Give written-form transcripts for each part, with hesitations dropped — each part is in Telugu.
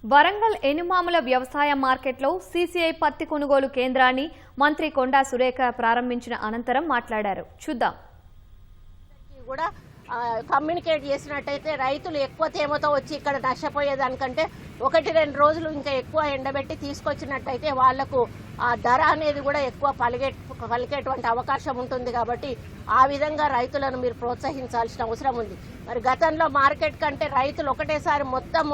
వరంగల్ ఎనుమాముల వ్యవసాయ మార్కెట్లో సీసీఐ పత్తి కొనుగోలు కేంద్రాన్ని మంత్రి కొండా సురేఖ ప్రారంభించిన అనంతరం మాట్లాడారు. చూద్దాం. కూడా కమ్యూనికేట్ చేసినట్టయితే రైతులు ఎక్కువ తేమతో వచ్చి ఇక్కడ నష్టపోయేదానికంటే 1-2 రోజులు ఇంకా ఎక్కువ ఎండబెట్టి తీసుకొచ్చినట్టయితే వాళ్లకు ఆ ధర అనేది కూడా ఎక్కువ పలికేటువంటి అవకాశం ఉంటుంది. కాబట్టి ఆ విధంగా రైతులను మీరు ప్రోత్సహించాల్సిన అవసరం ఉంది. మరి గతంలో మార్కెట్ కంటే రైతులు ఒకటేసారి మొత్తం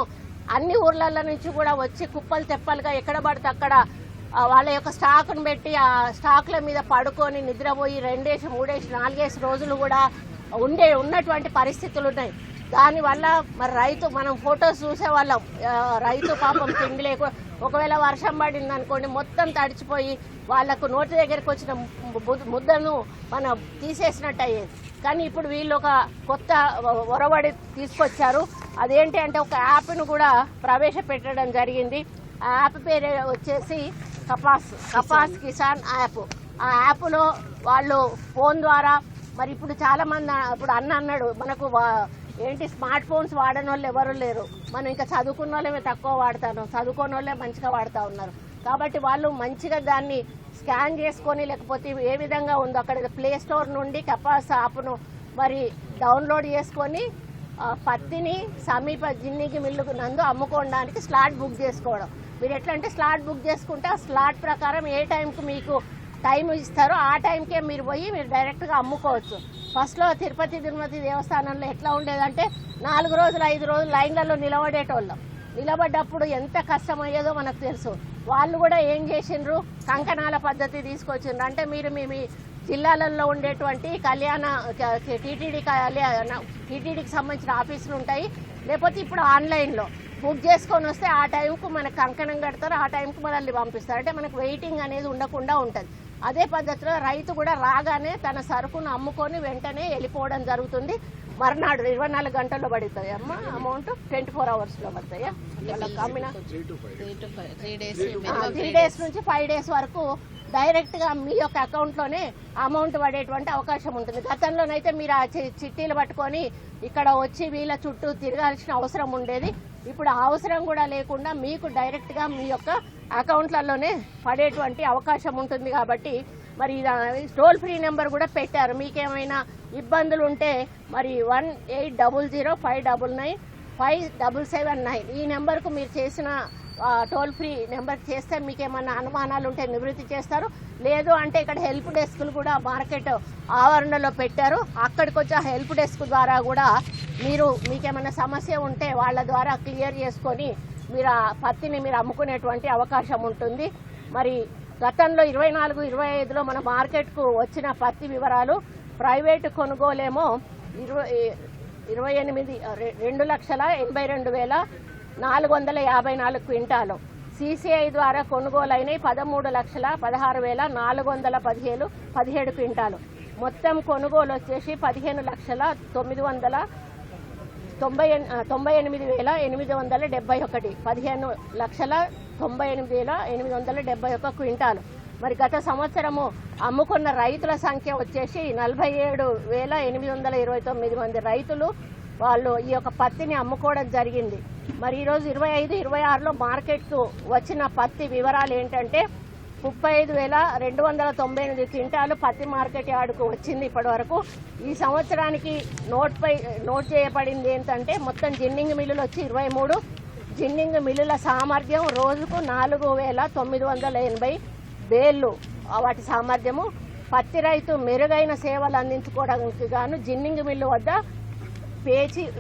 అన్ని ఊర్ల నుంచి కూడా వచ్చి కుప్పలు తెప్పలుగా ఎక్కడ పడితే అక్కడ వాళ్ళ యొక్క స్టాక్ను పెట్టి ఆ స్టాక్ల మీద పడుకొని నిద్రపోయి 2, 3, 4 రోజులు కూడా ఉన్నటువంటి పరిస్థితులు ఉన్నాయి. దానివల్ల మరి రైతు మనం ఫొటోస్ చూసేవాళ్ళం. రైతు పాపం తిండి లేక ఒకవేళ వర్షం పడింది అనుకోండి మొత్తం తడిచిపోయి వాళ్లకు నోటి దగ్గరికి వచ్చిన ముద్దను మనం తీసేసినట్టు అయ్యేది. కానీ ఇప్పుడు వీళ్ళు ఒక కొత్త ఒరవడి తీసుకొచ్చారు. అదేంటి అంటే ఒక యాప్ను కూడా ప్రవేశపెట్టడం జరిగింది. ఆ యాప్ పేరు వచ్చేసి కపాస్ కిసాన్ యాప్. ఆ యాప్లో వాళ్ళు ఫోన్ ద్వారా మరి ఇప్పుడు చాలా మంది ఇప్పుడు అన్నాడు మనకు ఏంటి స్మార్ట్ ఫోన్స్ వాడని వాళ్ళు ఎవరు లేరు. మనం ఇంకా చదువుకున్న వాళ్ళమే తక్కువ వాడతాను, చదువుకున్న వాళ్ళే మంచిగా వాడుతూ ఉన్నారు. కాబట్టి వాళ్ళు మంచిగా దాన్ని స్కాన్ చేసుకొని లేకపోతే ఏ విధంగా ఉందో అక్కడ ప్లే స్టోర్ నుండి కపాస్ యాప్ను మరి డౌన్లోడ్ చేసుకొని పత్తిని సమీప జిన్నిగి మిల్లు నందు అమ్ముకోవడానికి స్లాట్ బుక్ చేసుకోవడం. మీరు ఎట్లా అంటే స్లాట్ బుక్ చేసుకుంటే ఆ స్లాట్ ప్రకారం ఏ టైంకి మీకు టైం ఇస్తారో ఆ టైంకే మీరు పోయి మీరు డైరెక్ట్గా అమ్ముకోవచ్చు. ఫస్ట్లో తిరుపతి దేవస్థానంలో ఎట్లా ఉండేదంటే 4 రోజులు 5 రోజులు లైన్లలో నిలబడేటోళ్ళం. నిలబడ్డప్పుడు ఎంత కష్టమయ్యేదో మనకు తెలుసు. వాళ్ళు కూడా ఏం చేసిండ్రు, కంకణాల పద్ధతి తీసుకొచ్చిండ్రు. అంటే మీరు మీ జిల్లాలలో ఉండేటువంటి టీటీడీకి సంబంధించిన ఆఫీసులు ఉంటాయి, లేకపోతే ఇప్పుడు ఆన్లైన్లో బుక్ చేసుకొని వస్తే ఆ టైంకు మనకు కంకణం కడతారు, ఆ టైంకు మనల్ని పంపిస్తారు. అంటే మనకు వెయిటింగ్ అనేది ఉండకుండా ఉంటుంది. అదే పద్ధతిలో రైతు కూడా రాగానే తన సరుకును అమ్ముకొని వెంటనే వెళ్ళిపోవడం జరుగుతుంది. మర్నాడు 24 గంటల్లో పడుతుంది అమ్మ అమౌంట్ 24 అవర్స్లో పడతాయా? 3 days నుంచి 5 days వరకు డైరెక్ట్గా మీ యొక్క అకౌంట్లోనే అమౌంట్ పడేటువంటి అవకాశం ఉంటుంది. గతంలోనైతే మీరు ఆ చిట్టీలు పట్టుకొని ఇక్కడ వచ్చి వీళ్ళ చుట్టూ తిరగాల్సిన అవసరం ఉండేది. ఇప్పుడు అవసరం కూడా లేకుండా మీకు డైరెక్ట్గా మీ యొక్క అకౌంట్లలోనే పడేటువంటి అవకాశం ఉంటుంది. కాబట్టి మరి టోల్ ఫ్రీ నెంబర్ కూడా పెట్టారు. మీకేమైనా ఇబ్బందులు ఉంటే మరి 1800-599-5779 ఈ నెంబర్కు మీరు చేసిన టోల్ ఫ్రీ నెంబర్ చేస్తే మీకు ఏమన్నా అనుమానాలు ఉంటే నివృత్తి చేస్తారు. లేదు అంటే ఇక్కడ హెల్ప్ డెస్క్లు కూడా మార్కెట్ ఆవరణలో పెట్టారు. అక్కడికి వచ్చి ఆ హెల్ప్ డెస్క్ ద్వారా కూడా మీకేమైనా సమస్య ఉంటే వాళ్ళ ద్వారా క్లియర్ చేసుకొని మీరు ఆ పత్తిని మీరు అమ్ముకునేటువంటి అవకాశం ఉంటుంది. మరి గతంలో 24-25లో మన మార్కెట్కు వచ్చిన పత్తి వివరాలు ప్రైవేటు కొనుగోలేమో 2,82,454 క్వింటాలు, సీసీఐ ద్వారా కొనుగోలైనవి 13,16,417 క్వింటాలు. మొత్తం కొనుగోలు వచ్చేసి 15,998,871, 15,98,871 క్వింటాలు. మరి గత సంవత్సరము అమ్ముకున్న రైతుల సంఖ్య వచ్చేసి 47,829 మంది రైతులు వాళ్ళు ఈ యొక్క పత్తిని అమ్ముకోవడం జరిగింది. మరి ఈరోజు 25-26లో మార్కెట్కు వచ్చిన పత్తి వివరాలు ఏంటంటే 35,298 క్వింటాలు పత్తి మార్కెట్ యార్డుకు వచ్చింది ఇప్పటి వరకు. ఈ సంవత్సరానికి నోట్ చేయబడింది ఏంటంటే మొత్తం జిన్నింగ్ మిల్లులు వచ్చి 23, జిన్నింగ్ మిల్లుల సామర్థ్యం రోజుకు 4,980 బేళ్లు వాటి సామర్థ్యము. పత్తి రైతు మెరుగైన సేవలు అందించుకోవడానికి గాను జిన్నింగ్ మిల్లు వద్ద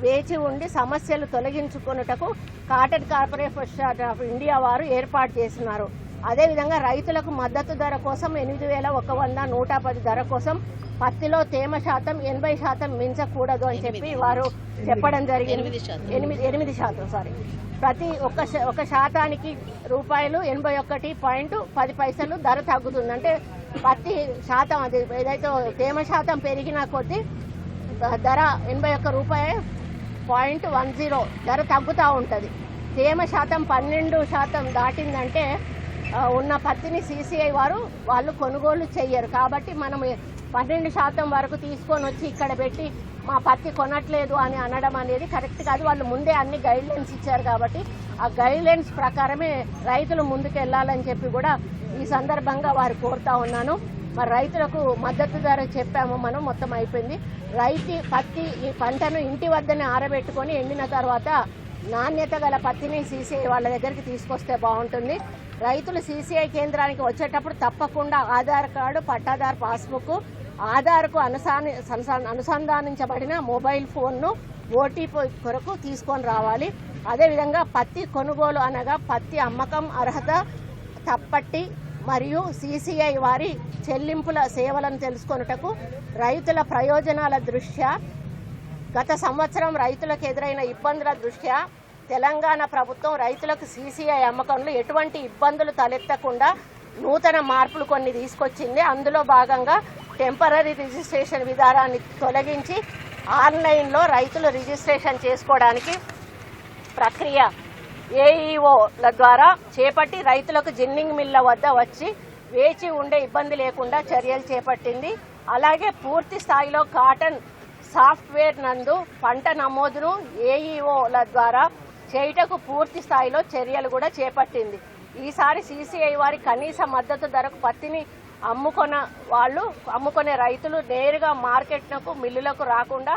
వేచి ఉండి సమస్యలు తొలగించుకున్నటకు కాటన్ కార్పొరేషన్ ఆఫ్ ఇండియా వారు ఏర్పాటు చేస్తున్నారు. అదేవిధంగా రైతులకు మద్దతు ధర కోసం 8,110 ధర కోసం పత్తిలో తేమ శాతం 80% మించకూడదు అని చెప్పి వారు చెప్పడం జరిగింది. 8% ప్రతి ఒక్క శాతానికి ₹81.10 ధర తగ్గుతుంది. అంటే పత్తి శాతం అది ఏదైతే తేమ శాతం పెరిగిన కొద్దీ ధర ₹81.10 ధర తగ్గుతూ ఉంటుంది. తేమ శాతం 12% దాటిందంటే ఉన్న పత్తిని సీసీఐ వాళ్ళు కొనుగోలు చెయ్యరు. కాబట్టి మనం 12% వరకు తీసుకొని వచ్చి ఇక్కడ పెట్టి మా పత్తి కొనట్లేదు అని అనడం అనేది కరెక్ట్ కాదు. వాళ్ళు ముందే అన్ని గైడ్ లైన్స్ ఇచ్చారు కాబట్టి ఆ గైడ్లైన్స్ ప్రకారమే రైతులు ముందుకు వెళ్ళాలని చెప్పి కూడా ఈ సందర్భంగా వారు కోరుతా ఉన్నాను. మరి రైతులకు మద్దతు ధర చెప్పాము మనం, మొత్తం అయిపోయింది. పత్తి ఈ పంటను ఇంటి వద్దనే ఆరబెట్టుకొని ఎండిన తర్వాత నాణ్యత గల పత్తిని సీసీఐ వాళ్ళ దగ్గరికి తీసుకొస్తే బాగుంటుంది. రైతులు సీసీఐ కేంద్రానికి వచ్చేటప్పుడు తప్పకుండా ఆధార్ కార్డు, పట్టాదారు పాస్బుక్, ఆధార్కు అనుసంధానించబడిన మొబైల్ ఫోన్ను ఓటీపీ కొరకు తీసుకొని రావాలి. అదేవిధంగా పత్తి కొనుగోలు అనగా పత్తి అమ్మకం అర్హత తప్పట్టి మరియు సీసీఐ వారి చెల్లింపుల సేవలను తెలుసుకొనుటకు రైతుల ప్రయోజనాల దృష్ట్యా గత సంవత్సరం రైతులకు ఎదురైన ఇబ్బందుల దృష్ట్యా తెలంగాణ ప్రభుత్వం రైతులకు సీసీఐ అమ్మకంలో ఎటువంటి ఇబ్బందులు తలెత్తకుండా నూతన మార్పులు కొన్ని తీసుకొచ్చింది. అందులో భాగంగా టెంపరరీ రిజిస్ట్రేషన్ విధానాన్ని తొలగించి ఆన్లైన్లో రైతులు రిజిస్ట్రేషన్ చేసుకోవడానికి ప్రక్రియ ఏఈఓల ద్వారా చేపట్టి రైతులకు జిన్నింగ్ మిల్ల వద్ద వచ్చి వేచి ఉండే ఇబ్బంది లేకుండా చర్యలు చేపట్టింది. అలాగే పూర్తి స్థాయిలో కాటన్ సాఫ్ట్వేర్ నందు పంట నమోదును ఏఈఓల ద్వారా చేయుటకు పూర్తి స్థాయిలో చర్యలు కూడా చేపట్టింది. ఈసారి సీసీఐ వారి కనీస మద్దతు ధరకు పత్తిని అమ్ముకునే రైతులు నేరుగా మార్కెట్లకు మిల్లులకు రాకుండా